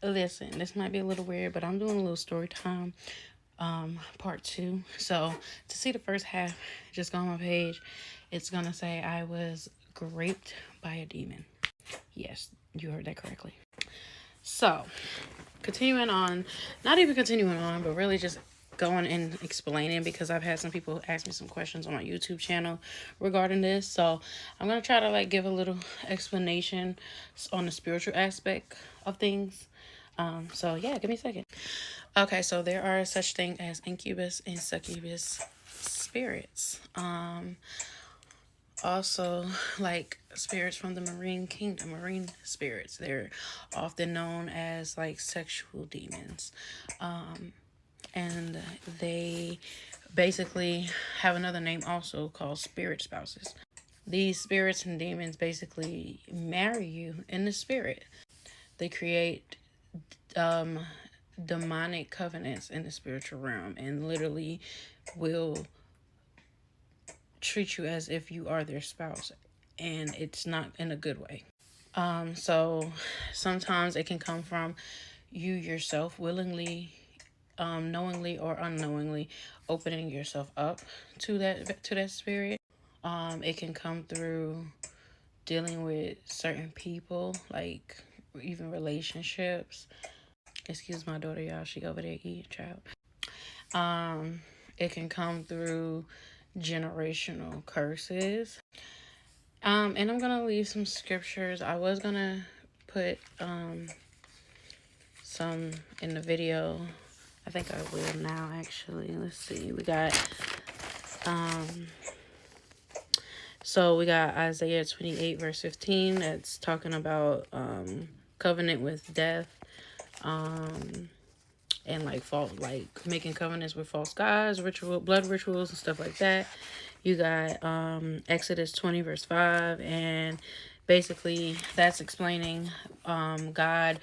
listen, this might be a little weird, but I'm doing a little story time, part 2. So to see the first half, just go on my page. It's gonna say I was raped by a demon. Yes, you heard that correctly. So continuing on, not even continuing on, but really just going and explaining, because I've had some people ask me some questions on my YouTube channel regarding this. So I'm gonna try to like give a little explanation on the spiritual aspect of things. So yeah, give me a second. Okay, so there are such thing as incubus and succubus spirits. Also, like spirits from the marine kingdom, marine spirits. They're often known as like sexual demons. And they basically have another name also called spirit spouses. These spirits and demons basically marry you in the spirit. They create demonic covenants in the spiritual realm and literally will treat you as if you are their spouse, and it's not in a good way. So sometimes it can come from you yourself willingly, knowingly or unknowingly opening yourself up to that spirit. It can come through dealing with certain people, like even relationships. Excuse my daughter, y'all. She over there eating, child. It can come through generational curses. And I'm gonna leave some scriptures. I was gonna put some in the video. I think I will now, actually. Let's see. We got so we got Isaiah 28 verse 15. That's talking about covenant with death. And like making covenants with false gods, blood rituals and stuff like that. You got Exodus 20 verse 5, and basically that's explaining God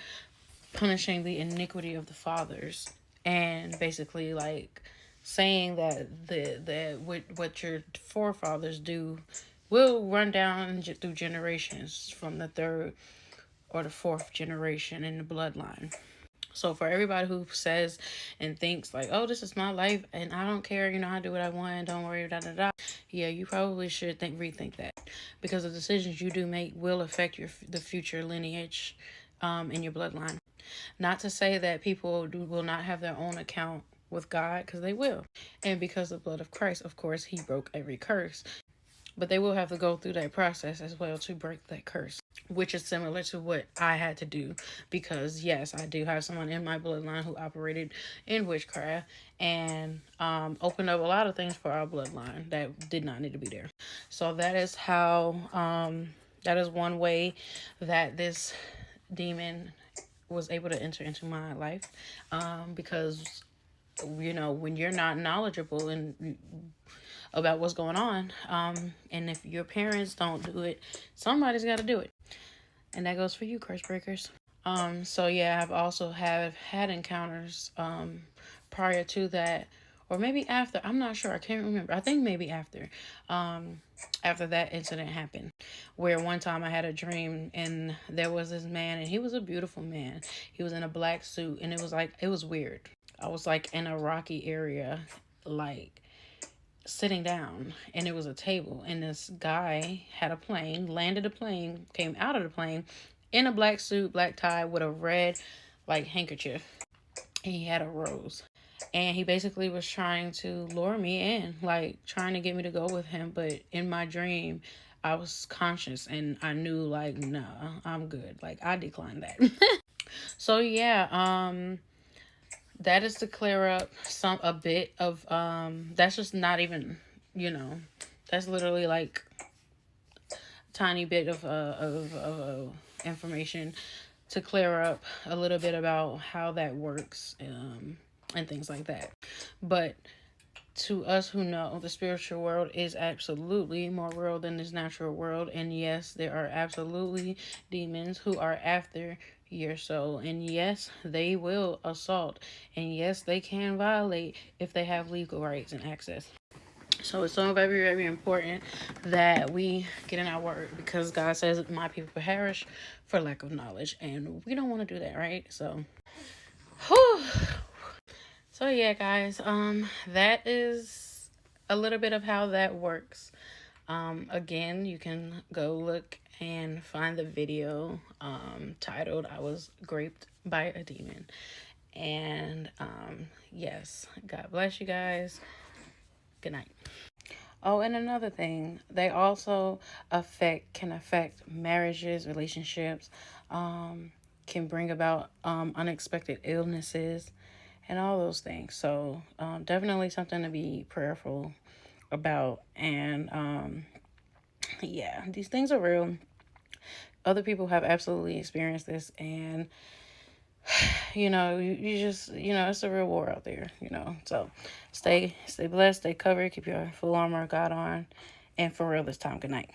punishing the iniquity of the fathers, and basically like saying that what your forefathers do will run down through generations from the third or the fourth generation in the bloodline. So for everybody who says and thinks like, oh, this is my life and I don't care, I do what I want, don't worry, yeah, you probably should rethink that, because the decisions you do make will affect the future lineage in your bloodline. Not to say that people will not have their own account with God, because they will. And because of the blood of Christ, of course, he broke every curse. But they will have to go through that process as well to break that curse, which is similar to what I had to do, because yes, I do have someone in my bloodline who operated in witchcraft and opened up a lot of things for our bloodline that did not need to be there. So that is how that is one way that this demon was able to enter into my life, because when you're not knowledgeable and about what's going on, and if your parents don't do it, somebody's got to do it, and that goes for you, curse breakers. So yeah, I've also had encounters prior to that, or maybe after. I'm not sure. I can't remember. I think maybe after that incident happened, where one time I had a dream and there was this man, and he was a beautiful man. He was in a black suit, and it was weird. I was like in a rocky area, like sitting down, and it was a table, and this guy had landed a plane, came out of the plane in a black suit, black tie, with a red like handkerchief, and he had a rose, and he basically was trying to lure me in, like trying to get me to go with him. But in my dream, I was conscious and I knew like, nah, I'm good. Like, I declined that. So yeah, that is to clear up a bit of that's just not even, that's literally like a tiny bit of information to clear up a little bit about how that works, and things like that. But to us who know, the spiritual world is absolutely more real than this natural world, and yes, there are absolutely demons who are after your soul, and yes, they will assault, and yes, they can violate if they have legal rights and access. So it's so very, very important that we get in our word, because God says my people perish for lack of knowledge, and we don't want to do that, right? So, whew. So yeah, guys, that is a little bit of how that works. Again, you can go look and find the video titled "I Was Graped by a Demon." And yes, God bless you guys. Good night. Oh, and another thing, they also can affect marriages, relationships, can bring about unexpected illnesses, and all those things. So definitely something to be prayerful about. And yeah, these things are real. Other people have absolutely experienced this, and you just, it's a real war out there, so stay blessed, stay covered, keep your full armor of God on, and for real this time, good night.